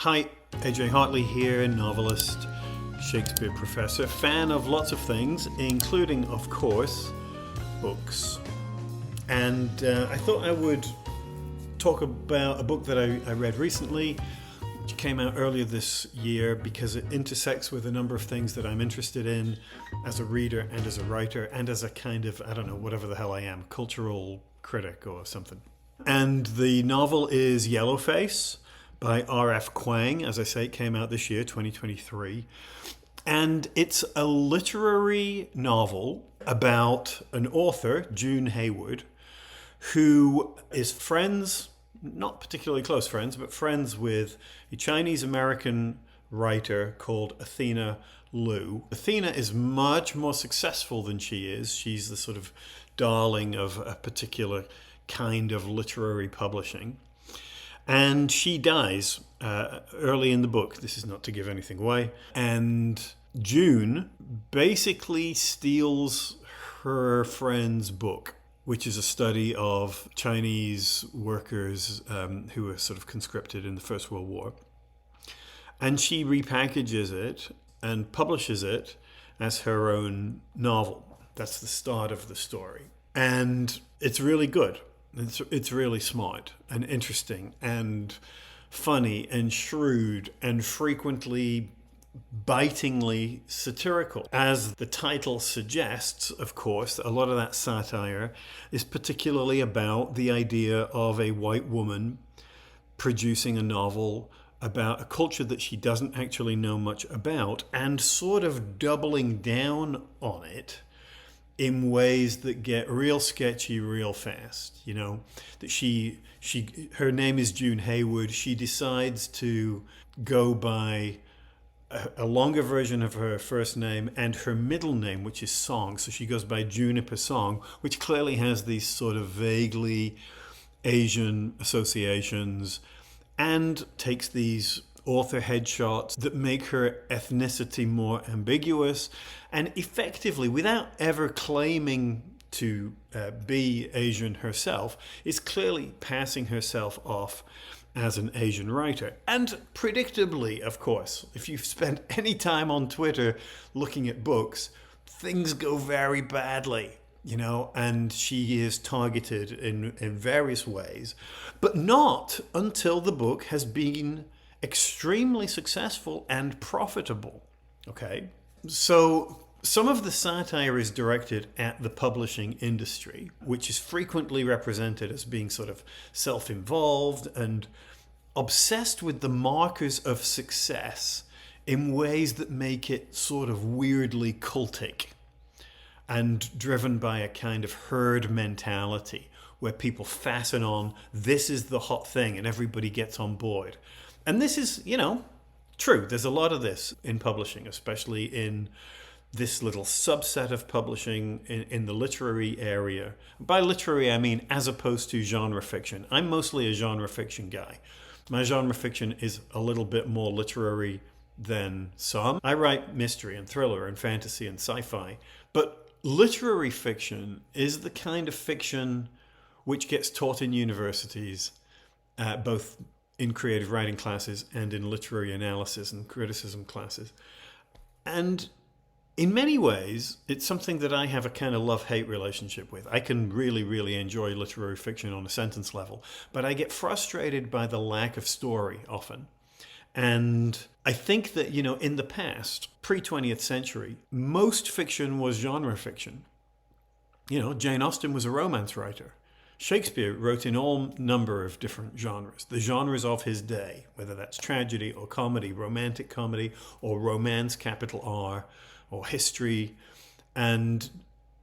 Hi, AJ Hartley here, novelist, Shakespeare professor, fan of lots of things, including, of course, books. And I thought I would talk about a book that I read recently, which came out earlier this year because it intersects with a number of things that I'm interested in as a reader and as a writer and as a kind of, I don't know, whatever the hell I am, cultural critic or something. And the novel is Yellowface by R.F. Kuang. As I say, it came out this year, 2023. And it's a literary novel about an author, June Hayward, who is friends, not particularly close friends, but friends with a Chinese-American writer called Athena Liu. Athena is much more successful than she is. She's the sort of darling of a particular kind of literary publishing. And she dies early in the book. This is not to give anything away. And June basically steals her friend's book, which is a study of Chinese workers who were sort of conscripted in the First World War. And she repackages it and publishes it as her own novel. That's the start of the story. And it's really good. It's really smart and interesting and funny and shrewd and frequently bitingly satirical. As the title suggests, of course, a lot of that satire is particularly about the idea of a white woman producing a novel about a culture that she doesn't actually know much about and sort of doubling down on it in ways that get real sketchy real fast. You know, that her name is June Hayward. She decides to go by a longer version of her first name and her middle name, which is Song. So she goes by Juniper Song, which clearly has these sort of vaguely Asian associations, and takes these author headshots that make her ethnicity more ambiguous, and effectively, without ever claiming to be Asian herself, is clearly passing herself off as an Asian writer. And predictably, of course, if you've spent any time on Twitter looking at books, things go very badly, you know, and she is targeted in various ways, but not until the book has been extremely successful and profitable. Okay, so some of the satire is directed at the publishing industry, which is frequently represented as being sort of self-involved and obsessed with the markers of success in ways that make it sort of weirdly cultic and driven by a kind of herd mentality where people fasten on, this is the hot thing, and everybody gets on board. And this is, you know, true. There's a lot of this in publishing, especially in this little subset of publishing in the literary area. By literary, I mean as opposed to genre fiction. I'm mostly a genre fiction guy. My genre fiction is a little bit more literary than some. I write mystery and thriller and fantasy and sci-fi, but literary fiction is the kind of fiction which gets taught in universities, both in creative writing classes and in literary analysis and criticism classes. And in many ways, it's something that I have a kind of love-hate relationship with. I can really, really enjoy literary fiction on a sentence level, but I get frustrated by the lack of story often. And I think that, you know, in the past, pre-20th century, most fiction was genre fiction. You know, Jane Austen was a romance writer. Shakespeare wrote in all number of different genres, the genres of his day, whether that's tragedy or comedy, romantic comedy or romance, capital R, or history. And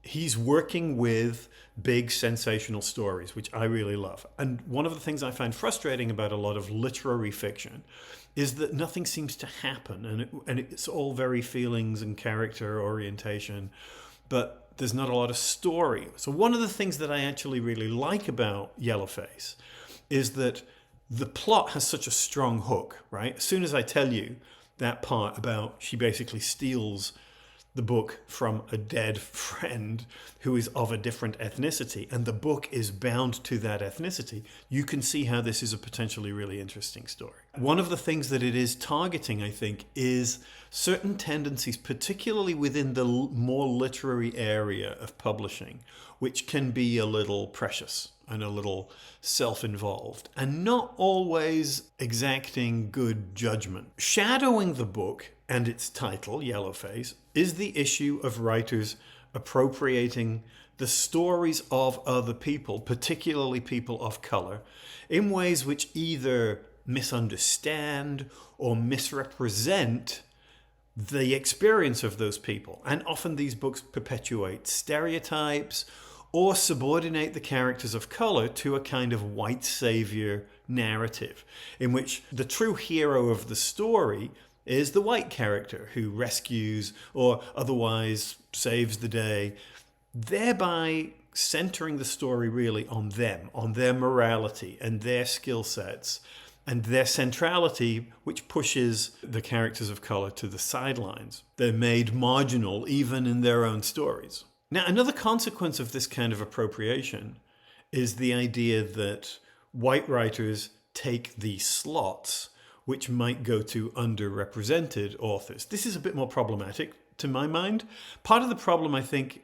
he's working with big sensational stories, which I really love. And one of the things I find frustrating about a lot of literary fiction is that nothing seems to happen, and it's all very feelings and character orientation, but there's not a lot of story. So one of the things that I actually really like about Yellowface is that the plot has such a strong hook, right? As soon as I tell you that part about she basically steals the book from a dead friend who is of a different ethnicity, and the book is bound to that ethnicity, you can see how this is a potentially really interesting story. One of the things that it is targeting, I think, is certain tendencies, particularly within the more literary area of publishing, which can be a little precious and a little self-involved and not always exacting good judgment. Shadowing the book and its title, Yellowface, is the issue of writers appropriating the stories of other people, particularly people of color, in ways which either misunderstand or misrepresent the experience of those people. And often these books perpetuate stereotypes or subordinate the characters of color to a kind of white savior narrative, in which the true hero of the story is the white character who rescues or otherwise saves the day, thereby centering the story really on them, on their morality and their skill sets and their centrality, which pushes the characters of color to the sidelines. They're made marginal even in their own stories. Now, another consequence of this kind of appropriation is the idea that white writers take these slots which might go to underrepresented authors. This is a bit more problematic to my mind. Part of the problem, I think,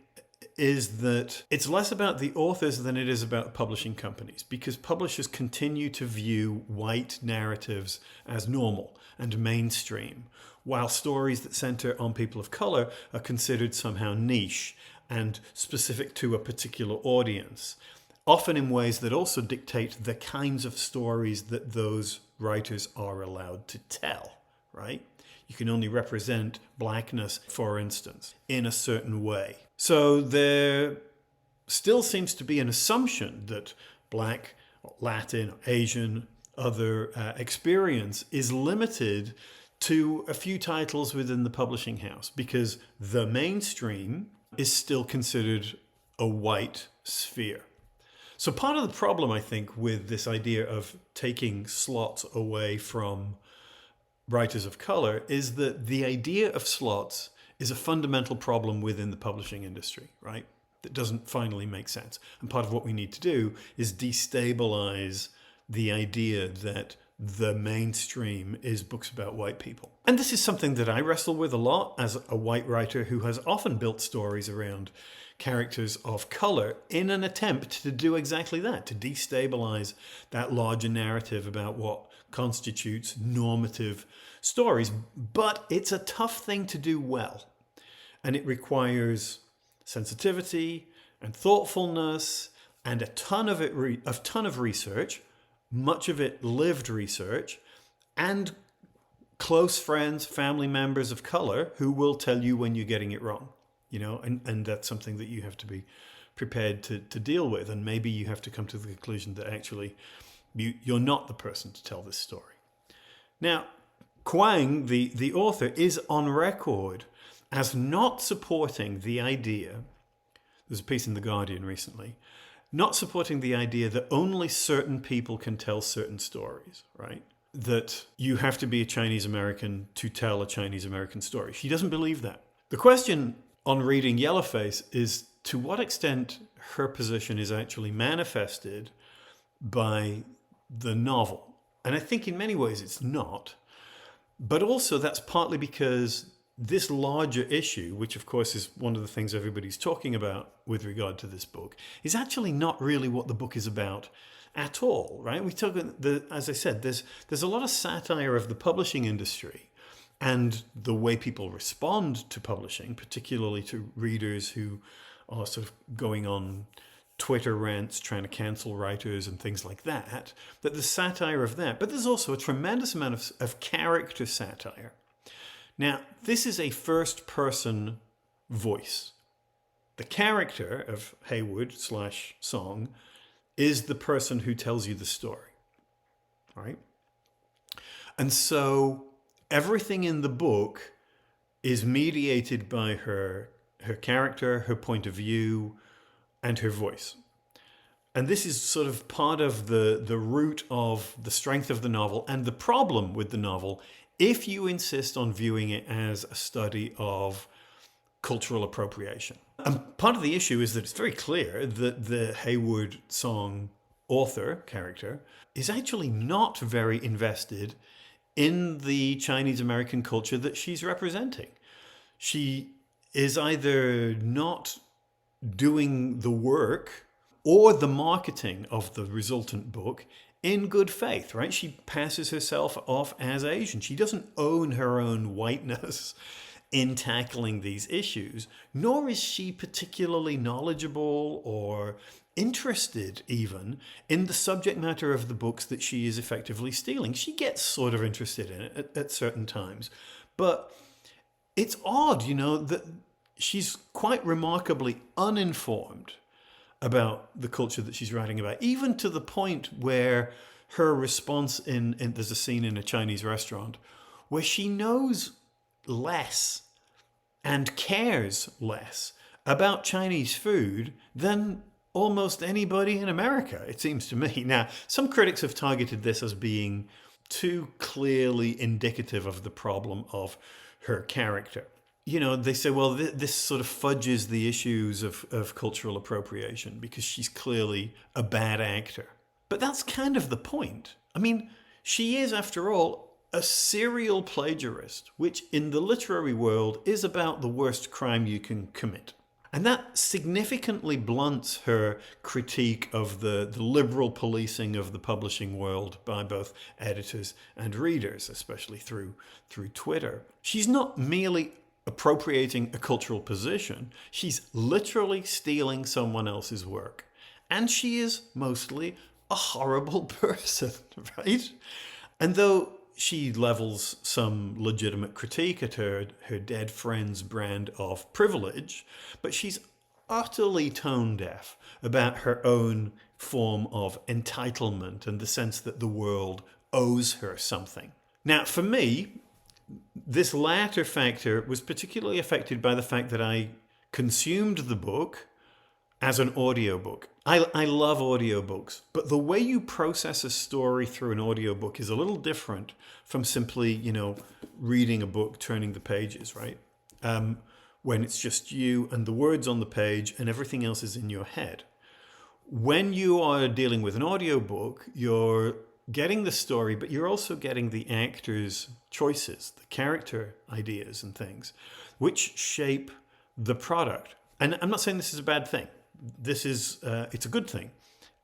is that it's less about the authors than it is about publishing companies, because publishers continue to view white narratives as normal and mainstream, while stories that center on people of color are considered somehow niche and specific to a particular audience, often in ways that also dictate the kinds of stories that those writers are allowed to tell, right? You can only represent blackness, for instance, in a certain way. So there still seems to be an assumption that black, Latin, Asian, other experience is limited to a few titles within the publishing house, because the mainstream is still considered a white sphere. So part of the problem, I think, with this idea of taking slots away from writers of color is that the idea of slots is a fundamental problem within the publishing industry, right? That doesn't finally make sense. And part of what we need to do is destabilize the idea that the mainstream is books about white people. And this is something that I wrestle with a lot as a white writer who has often built stories around characters of color in an attempt to do exactly that, to destabilize that larger narrative about what constitutes normative stories. But it's a tough thing to do well, and it requires sensitivity and thoughtfulness and a ton of research, much of it lived research, and close friends, family members of color who will tell you when you're getting it wrong. You know, and that's something that you have to be prepared to deal with. And maybe you have to come to the conclusion that actually you're not the person to tell this story. Now, Kuang, the author, is on record as not supporting the idea, there's a piece in The Guardian recently, not supporting the idea that only certain people can tell certain stories, right? That you have to be a Chinese American to tell a Chinese American story. She doesn't believe that. The question on reading Yellowface is to what extent her position is actually manifested by the novel. And I think in many ways it's not. But also that's partly because this larger issue, which of course is one of the things everybody's talking about with regard to this book, is actually not really what the book is about at all, right? We talk, as I said, there's a lot of satire of the publishing industry and the way people respond to publishing, particularly to readers who are sort of going on Twitter rants, trying to cancel writers and things like that, that there's satire of that. But there's also a tremendous amount of character satire. Now, this is a first-person voice. The character of Haywood/Song is the person who tells you the story, right? And so everything in the book is mediated by her character, her point of view, and her voice. And this is sort of part of the root of the strength of the novel and the problem with the novel if you insist on viewing it as a study of cultural appropriation. And part of the issue is that it's very clear that the Hayward Song author character is actually not very invested in the Chinese American culture that she's representing. She is either not doing the work or the marketing of the resultant book in good faith, right? She passes herself off as Asian. She doesn't own her own whiteness in tackling these issues, nor is she particularly knowledgeable or interested even in the subject matter of the books that she is effectively stealing. She gets sort of interested in it at certain times, but it's odd, that she's quite remarkably uninformed about the culture that she's writing about, even to the point where her response in there's a scene in a Chinese restaurant where she knows less and cares less about Chinese food than almost anybody in America, it seems to me. Now, some critics have targeted this as being too clearly indicative of the problem of her character. They say, well, this sort of fudges the issues of cultural appropriation because she's clearly a bad actor. But that's kind of the point. I mean, she is, after all, a serial plagiarist, which in the literary world is about the worst crime you can commit. And that significantly blunts her critique of the liberal policing of the publishing world by both editors and readers, especially through Twitter. She's not merely appropriating a cultural position, she's literally stealing someone else's work. And she is mostly a horrible person, right? And though she levels some legitimate critique at her dead friend's brand of privilege, but she's utterly tone deaf about her own form of entitlement and the sense that the world owes her something. Now, for me, this latter factor was particularly affected by the fact that I consumed the book as an audiobook. I love audiobooks, but the way you process a story through an audiobook is a little different from simply, reading a book, turning the pages, right? When it's just you and the words on the page and everything else is in your head. When you are dealing with an audiobook, you're getting the story, but you're also getting the actors' choices, the character ideas and things, which shape the product. And I'm not saying this is a bad thing. This is, it's a good thing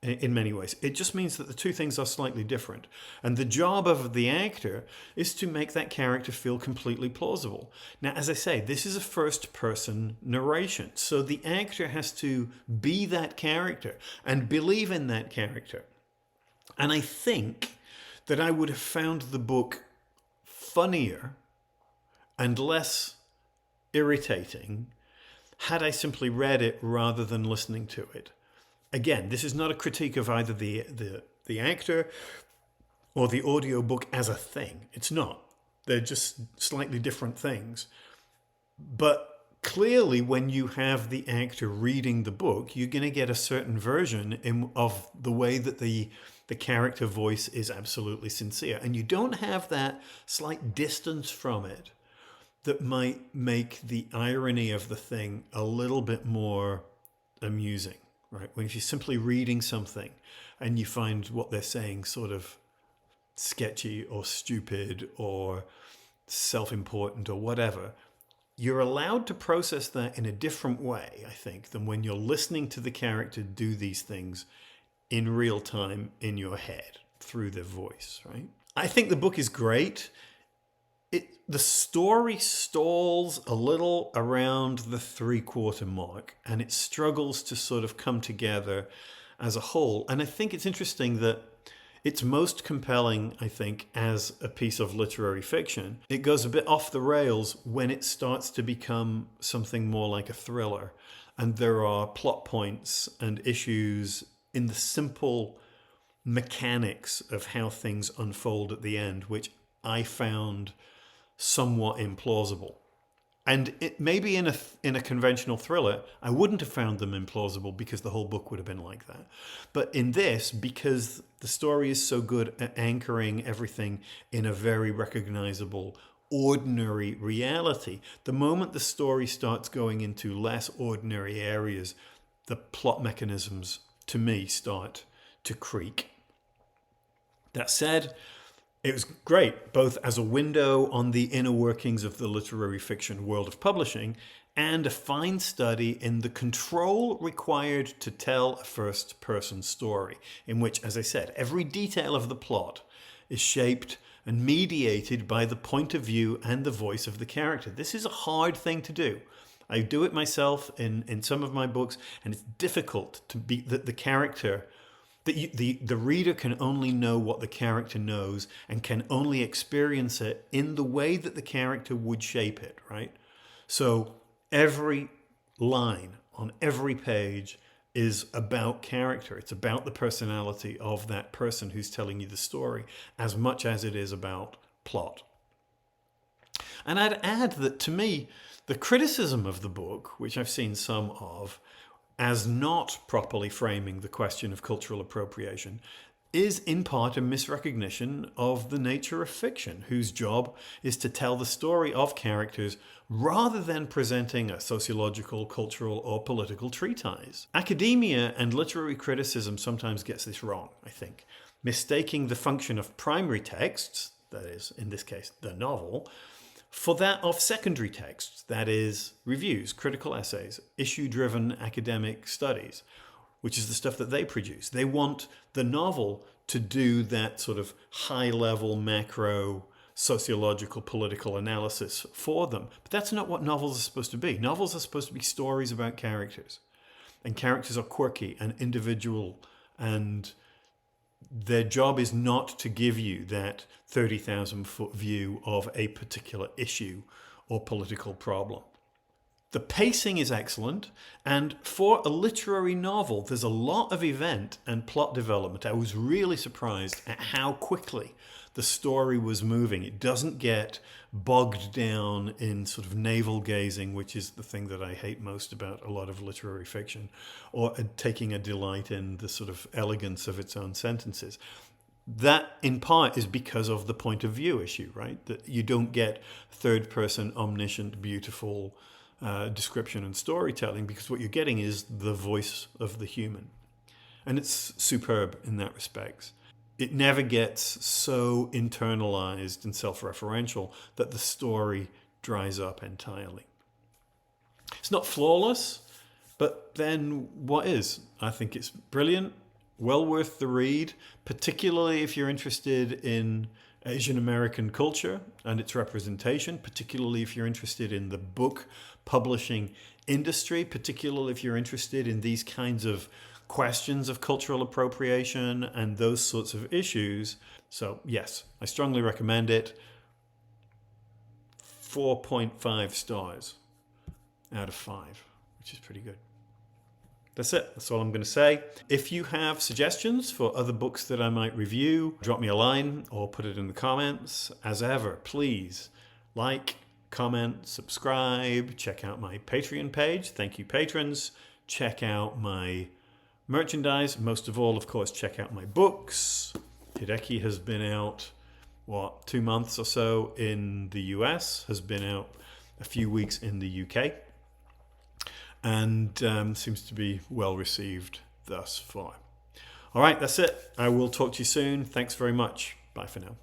in many ways. It just means that the two things are slightly different. And the job of the actor is to make that character feel completely plausible. Now, as I say, this is a first-person narration. So the actor has to be that character and believe in that character. And I think that I would have found the book funnier and less irritating had I simply read it rather than listening to it. Again, this is not a critique of either the actor or the audiobook as a thing. It's not. They're just slightly different things. But clearly, when you have the actor reading the book, you're going to get a certain version of the way that the character voice is absolutely sincere. And you don't have that slight distance from it that might make the irony of the thing a little bit more amusing, right? When you're simply reading something and you find what they're saying sort of sketchy or stupid or self-important or whatever, you're allowed to process that in a different way, I think, than when you're listening to the character do these things in real time in your head through their voice, right? I think the book is great. The story stalls a little around the 3/4 mark, and it struggles to sort of come together as a whole. And I think it's interesting that it's most compelling, I think, as a piece of literary fiction. It goes a bit off the rails when it starts to become something more like a thriller. And there are plot points and issues in the simple mechanics of how things unfold at the end, which I found somewhat implausible. And it maybe in a conventional thriller, I wouldn't have found them implausible because the whole book would have been like that. But in this, because the story is so good at anchoring everything in a very recognizable ordinary reality. The moment the story starts going into less ordinary areas, the plot mechanisms, to me, start to creak. That said, it was great, both as a window on the inner workings of the literary fiction world of publishing and a fine study in the control required to tell a first-person story, in which, as I said, every detail of the plot is shaped and mediated by the point of view and the voice of the character. This is a hard thing to do. I do it myself in some of my books, and it's difficult to be that the character, that the reader can only know what the character knows and can only experience it in the way that the character would shape it, right? So every line on every page is about character. It's about the personality of that person who's telling you the story as much as it is about plot. And I'd add that, to me, the criticism of the book, which I've seen some of, as not properly framing the question of cultural appropriation, is in part a misrecognition of the nature of fiction, whose job is to tell the story of characters rather than presenting a sociological, cultural, or political treatise. Academia and literary criticism sometimes gets this wrong, I think, mistaking the function of primary texts, that is, in this case, the novel, for that of secondary texts, that is, reviews, critical essays, issue-driven academic studies, which is the stuff that they produce. They want the novel to do that sort of high-level macro sociological political analysis for them. But that's not what novels are supposed to be. Novels are supposed to be stories about characters. And characters are quirky and individual, and their job is not to give you that 30,000-foot view of a particular issue or political problem. The pacing is excellent, and for a literary novel, there's a lot of event and plot development. I was really surprised at how quickly the story was moving. It doesn't get bogged down in sort of navel gazing, which is the thing that I hate most about a lot of literary fiction, or taking a delight in the sort of elegance of its own sentences. That, in part, is because of the point of view issue, right? That you don't get third-person, omniscient, beautiful description and storytelling, because what you're getting is the voice of the human. And it's superb in that respect. It never gets so internalized and self-referential that the story dries up entirely. It's not flawless, but then what is? I think it's brilliant, well worth the read, particularly if you're interested in Asian American culture and its representation, particularly if you're interested in the book publishing industry, particularly if you're interested in these kinds of questions of cultural appropriation and those sorts of issues. So yes, I strongly recommend it. 4.5 stars out of 5, which is pretty good. That's it. That's all I'm going to say. If you have suggestions for other books that I might review, drop me a line or put it in the comments. As ever, please like, comment, subscribe, check out my Patreon page. Thank you, patrons. Check out my merchandise. Most of all, of course, check out my books. Hideki has been out, 2 months or so in the US, has been out a few weeks in the UK, and seems to be well received thus far. All right, that's it. I will talk to you soon. Thanks very much. Bye for now.